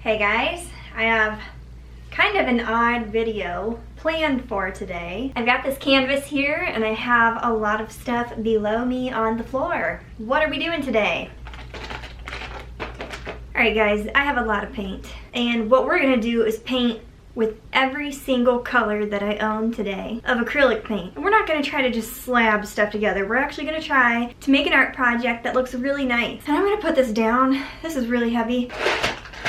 Hey guys, I have kind of an odd video planned for today. I've got this canvas here and I have a lot of stuff below me on the floor. What are we doing today? Alright guys, I have a lot of paint and what we're gonna do is paint with every single color that I own today of acrylic paint. And we're not gonna try to just slab stuff together. We're actually gonna try to make an art project that looks really nice. And I'm gonna put this down. This is really heavy.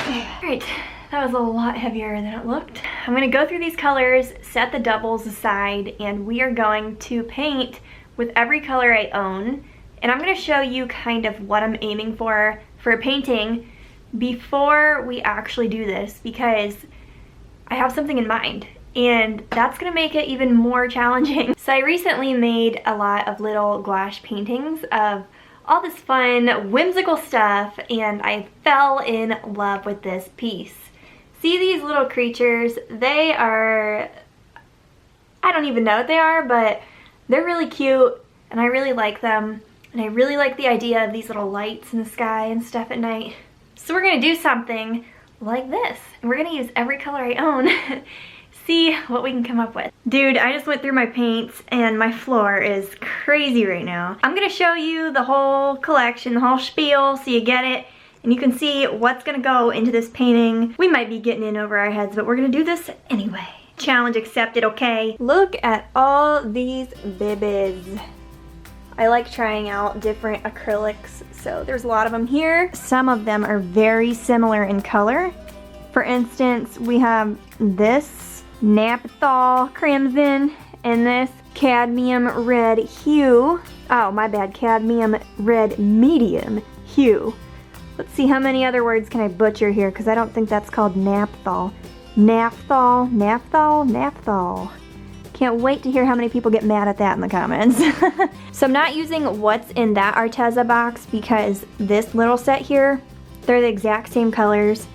Alright, that was a lot heavier than it looked. I'm gonna go through these colors, set the doubles aside, and we are going to paint with every color I own. And I'm gonna show you kind of what I'm aiming for a painting before we actually do this, because I have something in mind and that's gonna make it even more challenging. So I recently made a lot of little gouache paintings of all this fun, whimsical stuff, and I fell in love with this piece. See these little creatures? They are, I don't even know what they are, but they're really cute and I really like them. And I really like the idea of these little lights in the sky and stuff at night. So we're gonna do something like this. And we're gonna use every color I own. See what we can come up with. Dude, I just went through my paints and my floor is crazy right now. I'm gonna show you the whole collection, the whole spiel, so you get it. And you can see what's gonna go into this painting. We might be getting in over our heads, but we're gonna do this anyway. Challenge accepted, okay? Look at all these babies. I like trying out different acrylics, so there's a lot of them here. Some of them are very similar in color. For instance, we have this Naphthol Crimson and this Cadmium Red Hue. Oh, my bad, Cadmium Red Medium Hue. Let's see, how many other words can I butcher here, because I don't think that's called Naphthol. Naphthol, Naphthol, Naphthol. Can't wait to hear how many people get mad at that in the comments. So I'm not using what's in that Arteza box because this little set here, they're the exact same colors.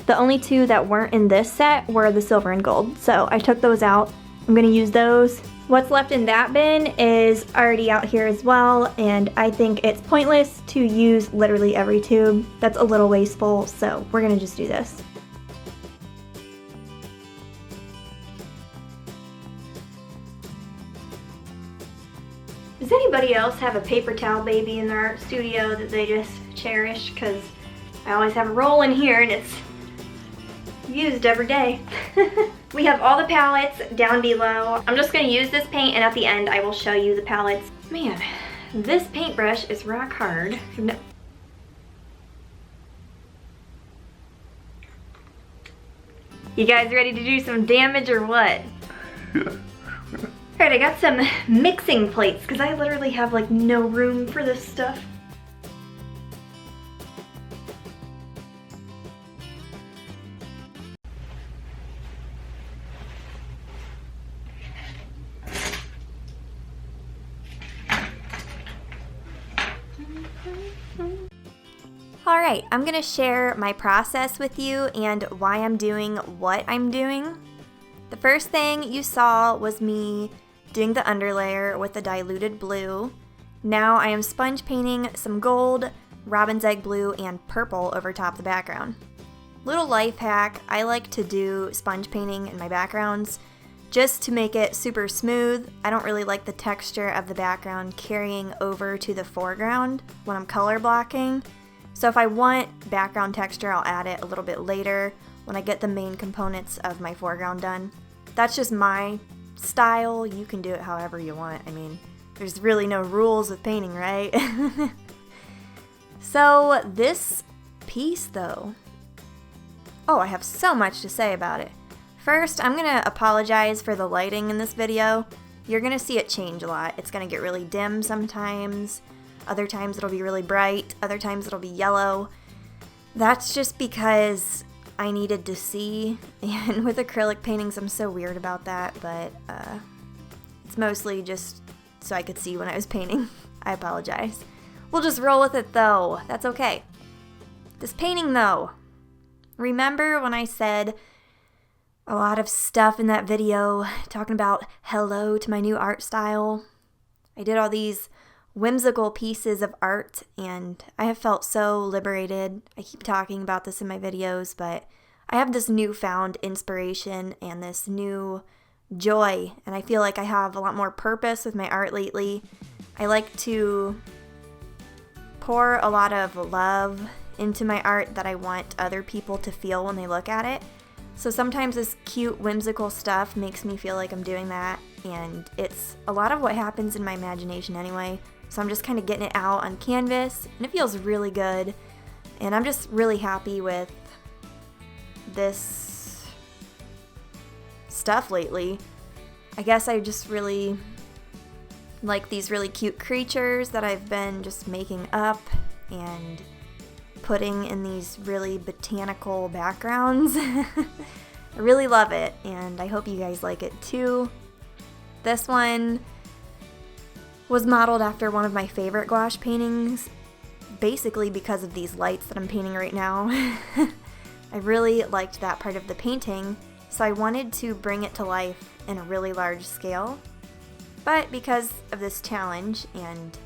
The only two that weren't in this set were the silver and gold. So I took those out. I'm gonna use those. What's left in that bin is already out here as well, and I think it's pointless to use literally every tube. That's a little wasteful, so we're gonna just do this. Does anybody else have a paper towel baby in their art studio that they just cherish? Because I always have a roll in here and it's used every day. We have all the palettes down below. I'm just going to use this paint and at the end I will show you the palettes. Man, this paintbrush is rock hard. You guys ready to do some damage or what? Alright, I got some mixing plates because I literally have like no room for this stuff. Alright, I'm gonna share my process with you and why I'm doing what I'm doing. The first thing you saw was me doing the underlayer with the diluted blue. Now I am sponge painting some gold, robin's egg blue, and purple over top the background. Little life hack, I like to do sponge painting in my backgrounds just to make it super smooth. I don't really like the texture of the background carrying over to the foreground when I'm color blocking. So if I want background texture, I'll add it a little bit later when I get the main components of my foreground done. That's just my style. You can do it however you want. I mean, there's really no rules with painting, right? So this piece though, oh, I have so much to say about it. First, I'm gonna apologize for the lighting in this video. You're gonna see it change a lot. It's gonna get really dim sometimes. Other times it'll be really bright. Other times it'll be yellow. That's just because I needed to see, and with acrylic paintings I'm so weird about that, but it's mostly just so I could see when I was painting. I apologize. We'll just roll with it though. That's okay. This painting though, remember when I said a lot of stuff in that video talking about hello to my new art style? I did all these whimsical pieces of art, and I have felt so liberated. I keep talking about this in my videos, but I have this newfound inspiration and this new joy, and I feel like I have a lot more purpose with my art lately. I like to pour a lot of love into my art that I want other people to feel when they look at it. So sometimes this cute, whimsical stuff makes me feel like I'm doing that, and it's a lot of what happens in my imagination anyway. So I'm just kind of getting it out on canvas, and it feels really good. And I'm just really happy with this stuff lately. I guess I just really like these really cute creatures that I've been just making up and putting in these really botanical backgrounds. I really love it, and I hope you guys like it too. This one was modeled after one of my favorite gouache paintings, basically because of these lights that I'm painting right now. I really liked that part of the painting, so I wanted to bring it to life in a really large scale. But because of this challenge and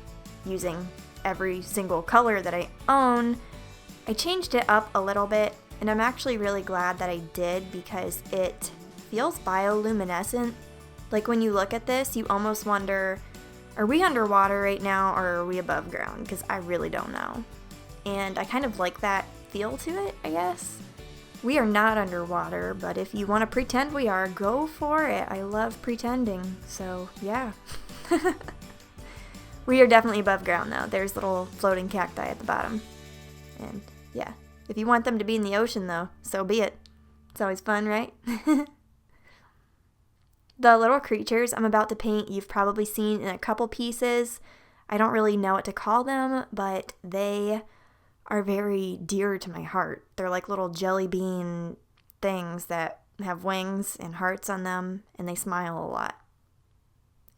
using every single color that I own, I changed it up a little bit, and I'm actually really glad that I did because it feels bioluminescent. Like when you look at this, you almost wonder, are we underwater right now or are we above ground? Because I really don't know. And I kind of like that feel to it, I guess. We are not underwater, but if you want to pretend we are, go for it. I love pretending, so yeah. We are definitely above ground though. There's little floating cacti at the bottom. And yeah, if you want them to be in the ocean though, so be it. It's always fun, right? The little creatures I'm about to paint, you've probably seen in a couple pieces. I don't really know what to call them, but they are very dear to my heart. They're like little jelly bean things that have wings and hearts on them, and they smile a lot.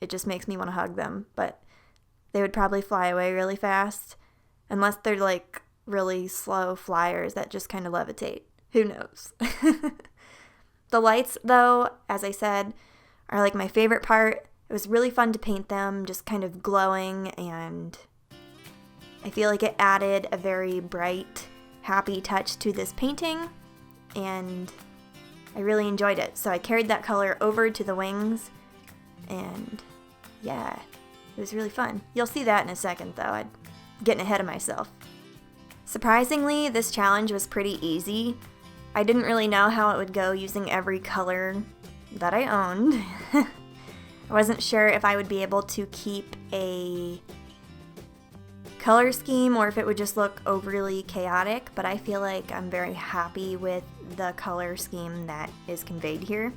It just makes me want to hug them, but they would probably fly away really fast, unless they're like really slow flyers that just kind of levitate. Who knows? The lights, though, as I said, are like my favorite part. It was really fun to paint them, just kind of glowing, and I feel like it added a very bright, happy touch to this painting, and I really enjoyed it. So I carried that color over to the wings, and yeah, it was really fun. You'll see that in a second, though. I'm getting ahead of myself. Surprisingly, this challenge was pretty easy. I didn't really know how it would go using every color that I owned. I wasn't sure if I would be able to keep a color scheme or if it would just look overly chaotic, but I feel like I'm very happy with the color scheme that is conveyed here.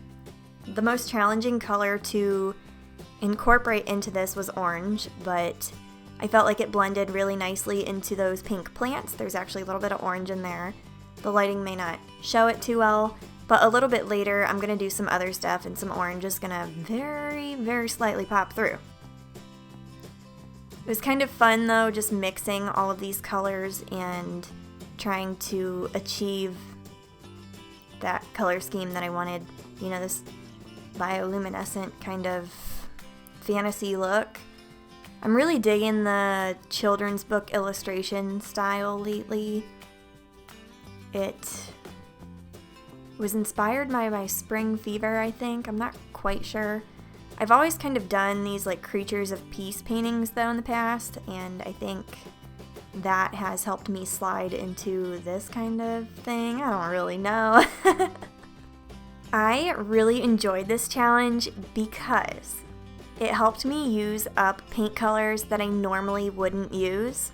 The most challenging color to incorporate into this was orange, but I felt like it blended really nicely into those pink plants. There's actually a little bit of orange in there. The lighting may not show it too well, but a little bit later I'm going to do some other stuff and some orange is going to very, very slightly pop through. It was kind of fun though, just mixing all of these colors and trying to achieve that color scheme that I wanted. You know, this bioluminescent kind of fantasy look. I'm really digging the children's book illustration style lately. It was inspired by my spring fever, I think. I'm not quite sure. I've always kind of done these like creatures of peace paintings though in the past, and I think that has helped me slide into this kind of thing. I don't really know. I really enjoyed this challenge because it helped me use up paint colors that I normally wouldn't use.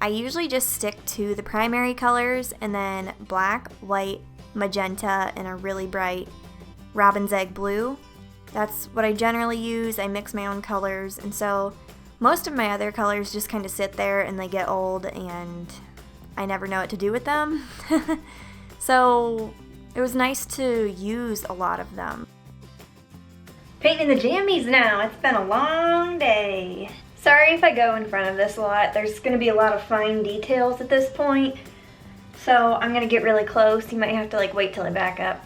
I usually just stick to the primary colors and then black, white, magenta, and a really bright robin's egg blue. That's what I generally use. I mix my own colors, and so most of my other colors just kind of sit there and they get old and I never know what to do with them. So it was nice to use a lot of them. Painting the jammies now. It's been a long day. Sorry if I go in front of this a lot. There's going to be a lot of fine details at this point. So I'm going to get really close. You might have to like wait till I back up.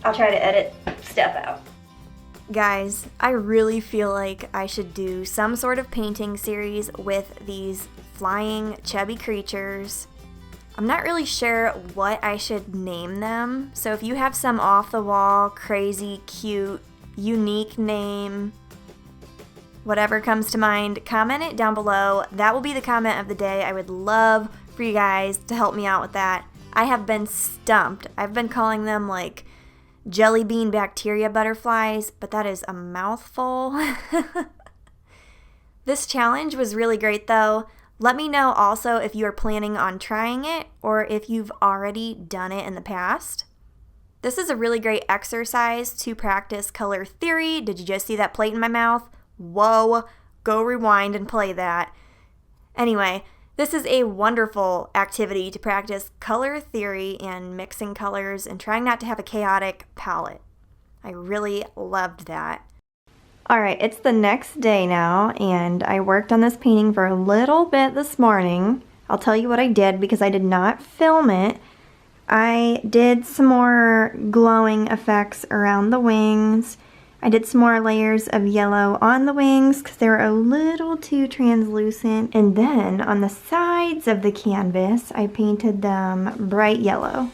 I'll try to edit stuff out. Guys, I really feel like I should do some sort of painting series with these flying chubby creatures. I'm not really sure what I should name them, so if you have some off the wall, crazy, cute, unique name, whatever comes to mind, comment it down below. That will be the comment of the day. I would love for you guys to help me out with that. I have been stumped. I've been calling them like jelly bean bacteria butterflies, but that is a mouthful. This challenge was really great though. Let me know also if you are planning on trying it or if you've already done it in the past. This is a really great exercise to practice color theory. Did you just see that plate in my mouth? Whoa, go rewind and play that. Anyway, this is a wonderful activity to practice color theory and mixing colors and trying not to have a chaotic palette. I really loved that. Alright, it's the next day now, and I worked on this painting for a little bit this morning. I'll tell you what I did because I did not film it. I did some more glowing effects around the wings. I did some more layers of yellow on the wings because they were a little too translucent. And then on the sides of the canvas, I painted them bright yellow.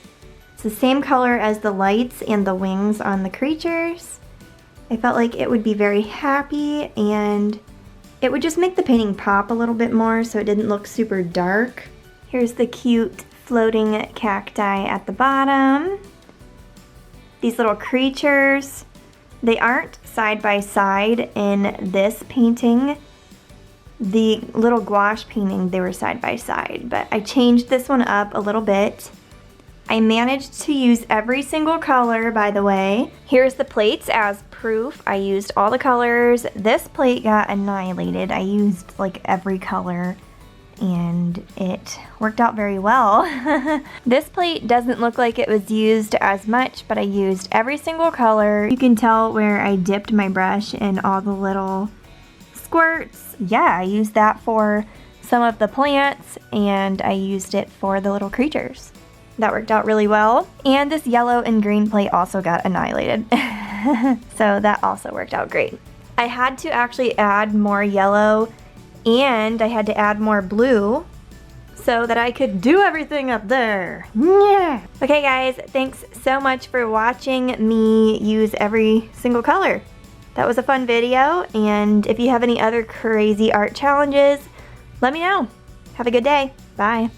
It's the same color as the lights and the wings on the creatures. I felt like it would be very happy and it would just make the painting pop a little bit more so it didn't look super dark. Here's the cute floating cacti at the bottom. These little creatures. They aren't side by side in this painting. The little gouache painting, they were side by side, but I changed this one up a little bit. I managed to use every single color, by the way. Here's the plates as proof. I used all the colors. This plate got annihilated. I used like every color and it worked out very well. This plate doesn't look like it was used as much, but I used every single color. You can tell where I dipped my brush in all the little squirts. Yeah, I used that for some of the plants and I used it for the little creatures. That worked out really well. And this yellow and green plate also got annihilated. So that also worked out great. I had to actually add more yellow and I had to add more blue so that I could do everything up there. Yeah. Okay guys, thanks so much for watching me use every single color. That was a fun video, and if you have any other crazy art challenges, let me know. Have a good day. Bye.